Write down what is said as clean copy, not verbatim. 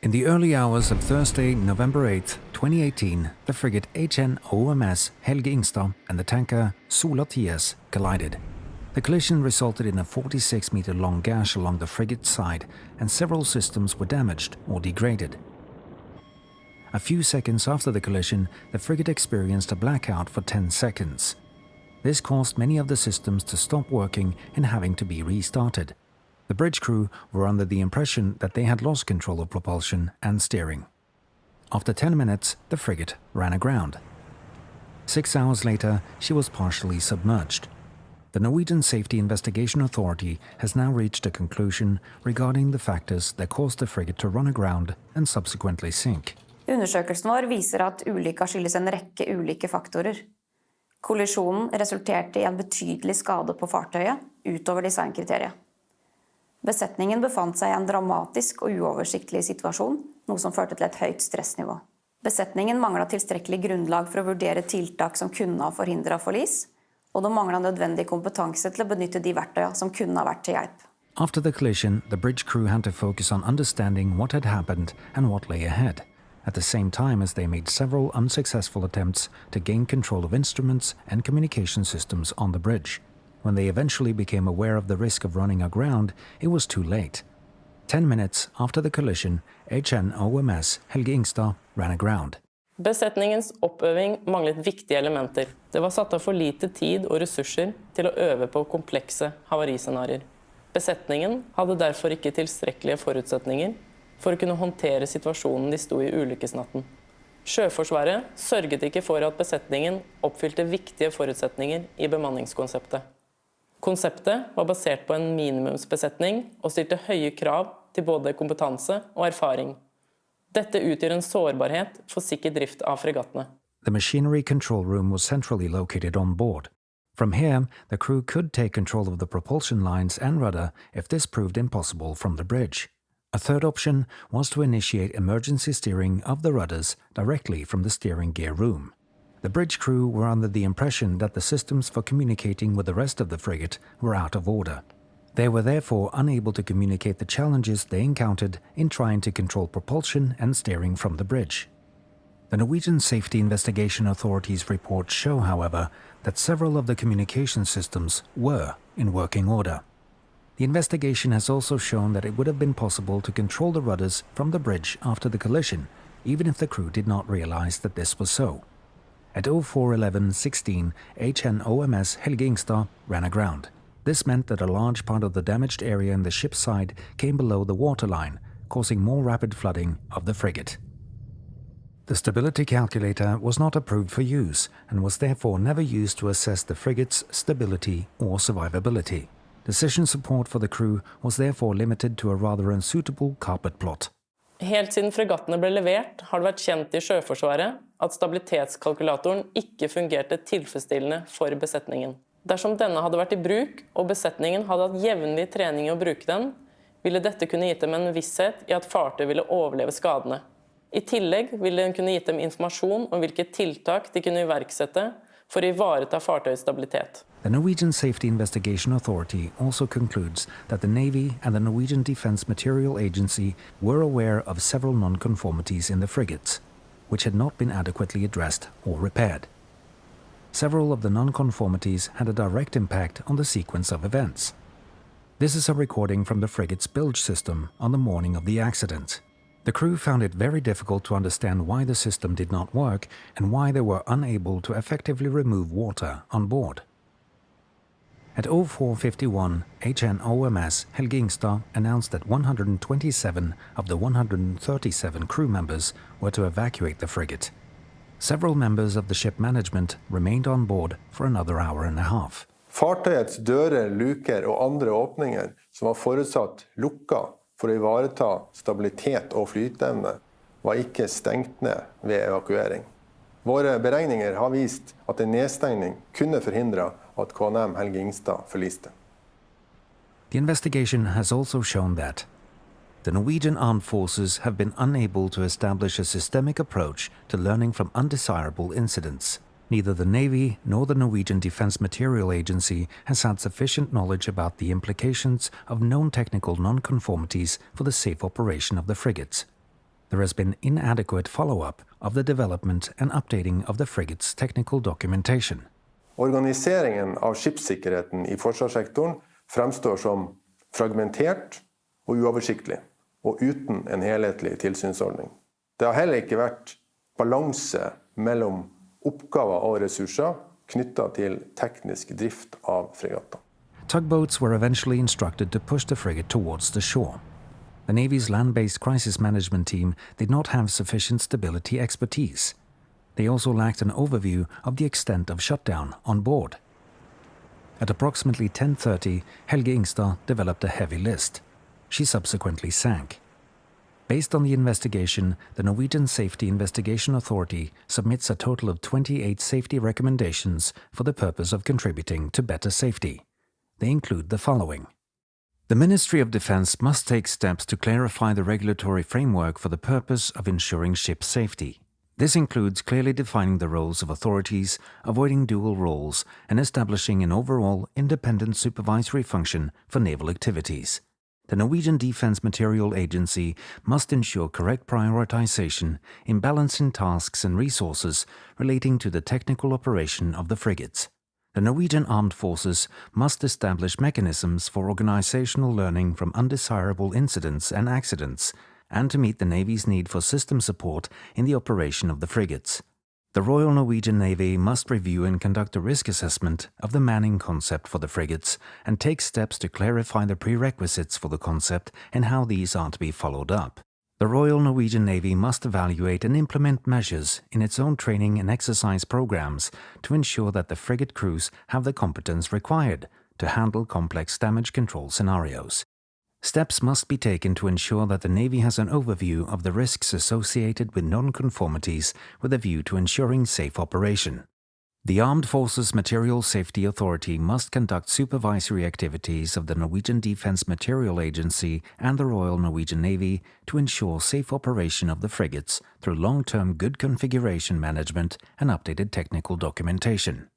In the early hours of Thursday, November 8, 2018, the frigate HNOMS Helge Ingstad and the tanker Sola TS collided. The collision resulted in a 46-meter-long gash along the frigate's side, and several systems were damaged or degraded. A few seconds after the collision, the frigate experienced a blackout for 10 seconds. This caused many of the systems to stop working and having to be restarted. The bridge crew were under the impression that they had lost control of propulsion and steering. After 10 minutes, the frigate ran aground. 6 hours later, she was partially submerged. The Norwegian Safety Investigation Authority has now reached a conclusion regarding the factors that caused the frigate to run aground and subsequently sink. Undersøkelsen vår viser at ulykka skyldes en rekke ulike faktorer. Kollisjonen resulterte i en betydelig skade på fartøyet utover designkriteriet. Besetningen befant seg i en dramatisk og uoversiktlig situasjon, noe som førte til et høyt stressnivå. Besetningen manglet tilstrekkelig grunnlag for å vurdere tiltak som kunne ha forhindret forlis, og de manglet nødvendig kompetanse til å benytte de verktøyene som kunne ha vært til hjelp. After the collision, the bridge crew had to focus on understanding what had happened and what lay ahead, at the same time as they made several unsuccessful attempts to gain control of instruments and communication systems on the bridge. When they eventually became aware of the risk of running aground, it was too late. 10 minutes after the collision, HNOMS Helge Ingstad ran aground. Besetningens oppøving manglet viktige elementer. Det var satt av for lite tid og ressurser til å øve på komplekse havariscenarier. Besetningen hadde derfor ikke tilstrekkelige forutsetninger for å kunne håndtere situasjonen de sto i ulykkesnatten. Sjøforsvaret sørget ikke for at besetningen oppfylte viktige forutsetninger i bemanningskonseptet. Konseptet var basert på en minimumsbesetning og stilte høye krav til både kompetanse og erfaring. Dette utgjør en sårbarhet for sikker drift av fregattene. The machinery control room was centrally located on board. From here, the crew could take control of the propulsion lines and rudder if this proved impossible from the bridge. A third option was to initiate emergency steering of the rudders directly from the steering gear room. The bridge crew were under the impression that the systems for communicating with the rest of the frigate were out of order. They were therefore unable to communicate the challenges they encountered in trying to control propulsion and steering from the bridge. The Norwegian Safety Investigation Authority's reports show, however, that several of the communication systems were in working order. The investigation has also shown that it would have been possible to control the rudders from the bridge after the collision, even if the crew did not realize that this was so. At 04:11:16, HNOMS Helge Ingstad ran aground. This meant that a large part of the damaged area in the ship's side came below the waterline, causing more rapid flooding of the frigate. The stability calculator was not approved for use and was therefore never used to assess the frigate's stability or survivability. Decision support for the crew was therefore limited to a rather unsuitable carpet plot. Helt siden fregattene ble levert, har det vært kjent i Sjøforsvaret at stabilitetskalkulatoren ikke fungerte tilfredsstillende for besetningen. Dersom denne hadde vært i bruk, og besetningen hadde hatt jevnlig trening i å bruke den, ville dette kunne gitt dem en visshet i at fartøy ville overleve skadene. I tillegg ville den kunne gitt dem informasjon om hvilke tiltak de kunne iverksette for å ivareta fartøyets stabilitet. The Norwegian Safety Investigation Authority also concludes that the Navy and the Norwegian Defence Material Agency were aware of several non-conformities in the frigates, which had not been adequately addressed or repaired. Several of the non-conformities had a direct impact on the sequence of events. This is a recording from the frigate's bilge system on the morning of the accident. The crew found it very difficult to understand why the system did not work and why they were unable to effectively remove water on board. At 04:51, HNOMS Helge Ingstad announced that 127 of the 137 crew members were to evacuate the frigate. Several members of the ship management remained on board for another hour and a half. Fartøyets dører, luker og andre åpninger som var forutsatt lukka for å ivareta stabilitet og flyteevne, var ikke stengt ned ved evakuering. Våre beregninger har vist at en nedstengning kunne forhindre at KNM Helge Ingstad forliste. The investigation has also shown that the Norwegian armed forces have been unable to establish a systemic approach to learning from undesirable incidents. Neither the Navy nor the Norwegian Defence Material Agency has had sufficient knowledge about the implications of known technical non-conformities for the safe operation of the frigates. there has been inadequate follow-up of the development and updating of the frigate's technical documentation. Organiseringen av skipssikkerheten i forsvarssektoren fremstår som fragmentert og uoversiktlig, og uten en helhetlig tilsynsordning. Det har heller ikke vært balanse mellom oppgaver og ressurser knyttet til teknisk drift av fregatter. Tugboats were eventually instructed to push the frigate towards the shore. The Navy's land-based crisis management team did not have sufficient stability expertise. They also lacked an overview of the extent of shutdown on board. At approximately 10:30, Helge Ingstad developed a heavy list. She subsequently sank. Based on the investigation, the Norwegian Safety Investigation Authority submits a total of 28 safety recommendations for the purpose of contributing to better safety. They include the following. The Ministry of Defense must take steps to clarify the regulatory framework for the purpose of ensuring ship safety. This includes clearly defining the roles of authorities, avoiding dual roles, and establishing an overall independent supervisory function for naval activities. The Norwegian Defence Materiel Agency must ensure correct prioritization in balancing tasks and resources relating to the technical operation of the frigates. The Norwegian Armed Forces must establish mechanisms for organizational learning from undesirable incidents and accidents, and to meet the Navy's need for system support in the operation of the frigates. The Royal Norwegian Navy must review and conduct a risk assessment of the manning concept for the frigates and take steps to clarify the prerequisites for the concept and how these are to be followed up. The Royal Norwegian Navy must evaluate and implement measures in its own training and exercise programs to ensure that the frigate crews have the competence required to handle complex damage control scenarios. Steps must be taken to ensure that the Navy has an overview of the risks associated with non-conformities with a view to ensuring safe operation. The Armed Forces Material Safety Authority must conduct supervisory activities of the Norwegian Defence Materiel Agency and the Royal Norwegian Navy to ensure safe operation of the frigates through long-term good configuration management and updated technical documentation.